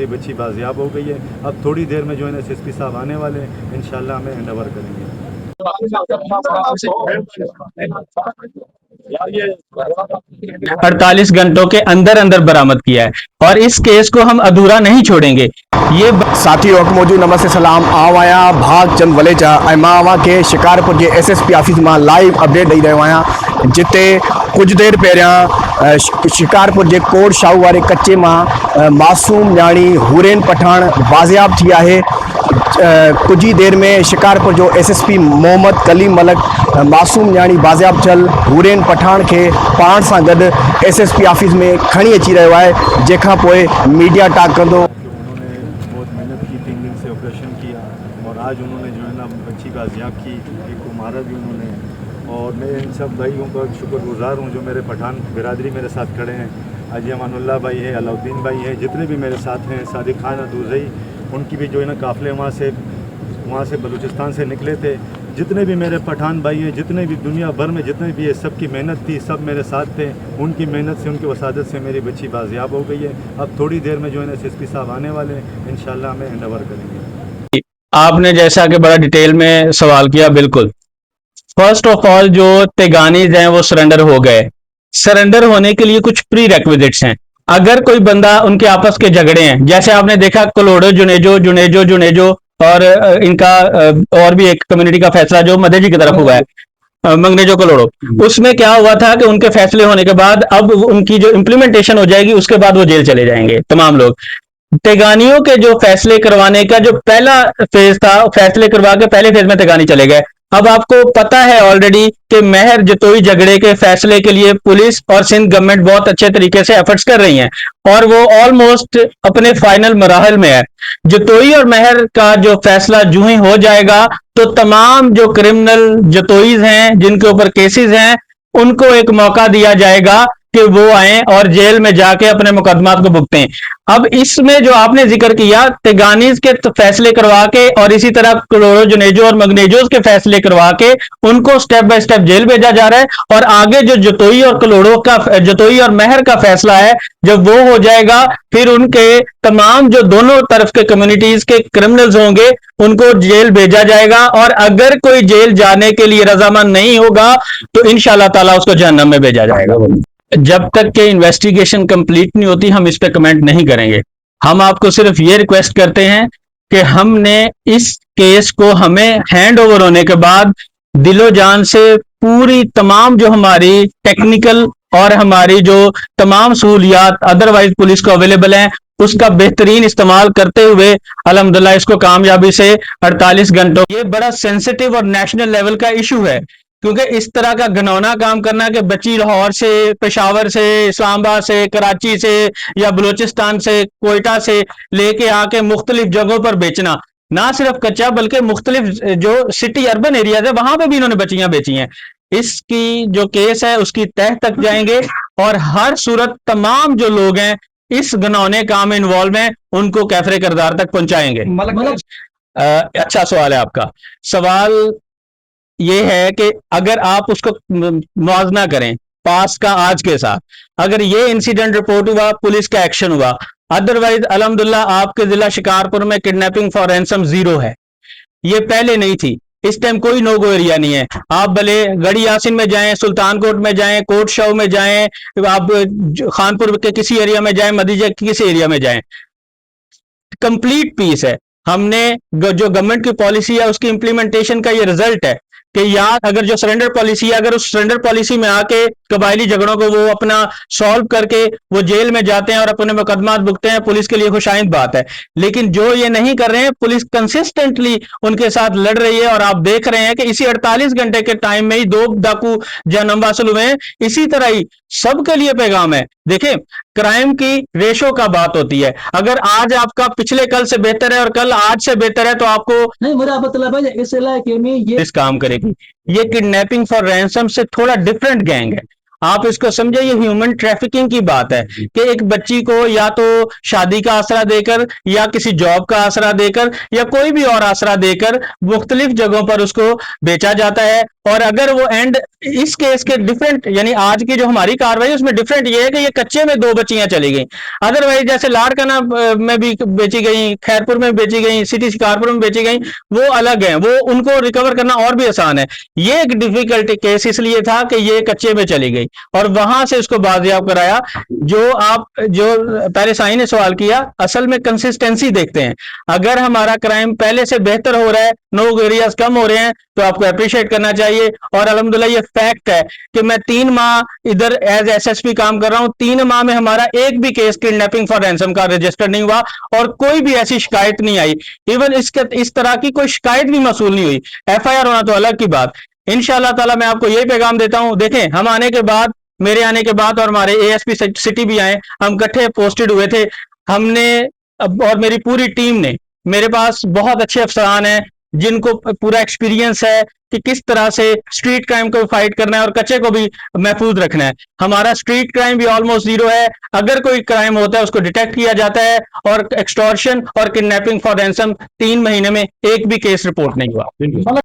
ये बच्ची बाजियाब हो गई है। अब थोड़ी देर में जो है एसएसपी साहब आने वाले हैं, इंशाल्लाह हमें हैंड ओवर करेंगे। 48 घंटों के अंदर अंदर बरामद किया है और इस केस को हम अधूरा नहीं छोड़ेंगे। ये साथी मौजूद नमस्ते सलाम आवाया भाग चंद वलेचा मां आवा के शिकारपुर के एसएसपी ऑफिस में लाइव अपडेट ॾेई रहियो आहियां, जिते कुछ देर पहिरियां शिकारपुर के कोट शाहू वाले कच्चे में मासूम न्याणी हुरैन पठान बाज़ियाब थी है। कुछ ही देर में शिकारपुर जो एसएसपी मोहम्मद कलीम मलक मासूम न्याणी बाज़ियाब थियल हुरैन पठान के पाण सां गॾु एसएसपी ऑफिस में खणी अची रहियो आहे, जंहिंखां पोइ मीडिया टॉक कंदो। उन्होंने बहुत मेहनत की, 3 दिन से ऑपरेशन किया और आज उन्होंने जो है ना बच्ची बाजियाब की, एक को मारा भी उन्होंने। और मैं इन सब भाइयों का शुक्रगुजार हूँ जो मेरे पठान बिरादरी मेरे साथ खड़े हैं। हाजी अमानुल्लाह भाई है, अलाउद्दीन भाई है, जितने भी मेरे साथ हैं, सादिक खान अदूज़ई, उनकी भी जो है ना काफ़िले वहाँ से बलूचिस्तान से निकले थे। जितने भी मेरे पठान भाई हैं, जितने भी दुनिया भर में जितने भी है, सबकी मेहनत थी, सब मेरे साथ थे। उनकी मेहनत से, उनकी वसादत से मेरी बच्ची बाजियाब हो गई है। अब थोड़ी देर में जो है एसएसपी साहब आने वाले हैं, इंशाल्लाह हमें हैंड ओवर करेंगे। आपने जैसा कि बड़ा डिटेल में सवाल किया, बिल्कुल फर्स्ट ऑफ ऑल जो तेगानीज हैं वो सरेंडर हो गए। सरेंडर होने के लिए कुछ प्री रेक्विजिट्स हैं। अगर कोई बंदा, उनके आपस के झगड़े हैं, जैसे आपने देखा कलोड़ो जुनेजो और इनका और भी एक कम्युनिटी का फैसला जो मदेजी की तरफ हुआ है, मंगनेजो कलोड़ो, उसमें क्या हुआ था कि उनके फैसले होने के बाद अब उनकी जो इम्प्लीमेंटेशन हो जाएगी उसके बाद वो जेल चले जाएंगे तमाम लोग। तेगानियों के जो फैसले करवाने का जो पहला फेज था, फैसले करवा के पहले फेज में तेगानी चले गए। अब आपको पता है ऑलरेडी कि महर जतोई झगड़े के फैसले के लिए पुलिस और सिंध गवर्नमेंट बहुत अच्छे तरीके से एफर्ट्स कर रही हैं और वो ऑलमोस्ट अपने फाइनल मराहल में है। जतोई और महर का जो फैसला जूं ही हो जाएगा तो तमाम जो क्रिमिनल जतोईज हैं, जिनके ऊपर केसेस हैं, उनको एक मौका दिया जाएगा कि वो आए और जेल में जाके अपने मुकदमात को भुगतें। अब इसमें जो आपने जिक्र किया, तेगानीज के फैसले करवा के और इसी तरह कलोड़ो जुनेजो और मंगनेजोस के फैसले करवा के उनको स्टेप बाय स्टेप जेल भेजा जा रहा है और आगे जो जतोई और कलोड़ो का, जतोई और महर का फैसला है, जब वो हो जाएगा फिर उनके तमाम जो दोनों तरफ के कम्युनिटीज के क्रिमिनल्स होंगे उनको जेल भेजा जाएगा और अगर कोई जेल जाने के लिए रजामंद नहीं होगा तो इंशाअल्लाह ताला उसको जहन्नम में भेजा जाएगा। जब तक के इन्वेस्टिगेशन कंप्लीट नहीं होती हम इस पे कमेंट नहीं करेंगे। हम आपको सिर्फ ये रिक्वेस्ट करते हैं कि हमने इस केस को हमें हैंड ओवर होने के बाद दिलो जान से पूरी तमाम जो हमारी टेक्निकल और हमारी जो तमाम सहूलियात अदरवाइज पुलिस को अवेलेबल हैं उसका बेहतरीन इस्तेमाल करते हुए अल्हम्दुलिल्लाह इसको कामयाबी से 48 घंटों, ये बड़ा सेंसिटिव और नेशनल लेवल का इशू है क्योंकि इस तरह का घिनौना काम करना कि बच्ची लाहौर से, पेशावर से, इस्लामाबाद से, कराची से या बलूचिस्तान से, कोयटा से लेके आके मुख्तलिफ जगहों पर बेचना, ना सिर्फ कच्चा बल्कि मुख्तलिफ जो सिटी अर्बन एरियाज है वहां पे भी इन्होंने बच्चियां बेची हैं। इसकी जो केस है उसकी तह तक जाएंगे और हर सूरत तमाम जो लोग हैं इस घिनौने काम में इन्वॉल्व हैं उनको कैफरे किरदार तक पहुंचाएंगे। अच्छा सवाल है आपका। सवाल ये है कि अगर आप उसको मुआवजा करें पास का आज के साथ, अगर ये इंसिडेंट रिपोर्ट हुआ, पुलिस का एक्शन हुआ, अदरवाइज अल्हम्दुलिल्लाह आपके जिला शिकारपुर में किडनैपिंग फॉर रैंसम 0 है। ये पहले नहीं थी, इस टाइम कोई नो गो एरिया नहीं है। आप भले गढ़ी यासिन में जाएं, सुल्तानकोट में जाएं, कोट शाह में जाएं, आप खानपुर के किसी एरिया में जाएं, मदीजा के किसी एरिया में जाएं, कंप्लीट पीस है। हमने जो गवर्नमेंट की पॉलिसी है उसकी इंप्लीमेंटेशन का ये रिजल्ट है कि यार अगर जो सरेंडर पॉलिसी है, अगर उस सरेंडर पॉलिसी में आके कबायली झगड़ों को वो अपना सॉल्व करके वो जेल में जाते हैं और अपने मुकदमात भुगते हैं, पुलिस के लिए खुशाइंद बात है। लेकिन जो ये नहीं कर रहे हैं, पुलिस कंसिस्टेंटली उनके साथ लड़ रही है और आप देख रहे हैं कि इसी 48 घंटे के टाइम में ही 2 डाकू जहन्नम वासिल हुए हैं। इसी तरह ही सबके लिए पैगाम है। देखिए, क्राइम की रेशो का बात होती है, अगर आज आपका पिछले कल से बेहतर है और कल आज से बेहतर है तो आपको नहीं, मेरा मतलब है इस इलाके में ये इस काम करेगी। ये किडनैपिंग फॉर रैंसम से थोड़ा डिफरेंट गैंग है। आप इसको समझे, ये ह्यूमन ट्रैफिकिंग की बात है कि एक बच्ची को या तो शादी का आसरा देकर या किसी जॉब का आसरा देकर या कोई भी और आसरा देकर मुख्तलिफ जगहों पर उसको बेचा जाता है और अगर वो एंड इस केस के डिफरेंट, यानी आज की जो हमारी कार्रवाई उसमें डिफरेंट ये है कि ये कच्चे में 2 बच्चियां चली गई। अदरवाइज जैसे लाड़काना में भी बेची गई, खैरपुर में बेची गई, सिटी शिकारपुर में बेची गई, वो अलग है, वो उनको रिकवर करना और भी आसान है। ये एक डिफिकल्ट केस इसलिए था कि ये कच्चे में चली गई और वहां से उसको बाजियाब कराया। जो पहले साईं ने सवाल किया, असल में कंसिस्टेंसी देखते हैं। अगर हमारा क्राइम पहले से बेहतर हो रहा है, नो एरियाज कम हो रहे हैं, तो आपको अप्रिशिएट करना चाहिए। और अल्हम्दुलिल्लाह ये फैक्ट है कि मैं 3 माह इधर एज एसएसपी काम कर रहा हूं, 3 माह में हमारा एक भी केस किडनैपिंग फॉर रैंसम का रजिस्टर नहीं हुआ और कोई भी ऐसी शिकायत नहीं आई। इवन इस तरह की कोई शिकायत भी मसूल नहीं हुई। एफआईआर होना तो अलग की बात। इंशाअल्लाह ताला मैं आपको यही पैगाम देता हूं। देखें, हम आने के बाद, मेरे आने के बाद और हमारे एएसपी सिटी भी आए, हम इकट्ठे पोस्टेड हुए थे। हमने और मेरी पूरी टीम ने, मेरे पास बहुत अच्छे अफसरान हैं जिनको पूरा एक्सपीरियंस है कि किस तरह से स्ट्रीट क्राइम को फाइट करना है और कच्चे को भी महफूज रखना है। हमारा स्ट्रीट क्राइम भी ऑलमोस्ट 0 है। अगर कोई क्राइम होता है उसको डिटेक्ट किया जाता है। और एक्सटॉर्शन और किडनैपिंग फॉर रैंसम 3 महीने में एक भी केस रिपोर्ट नहीं हुआ।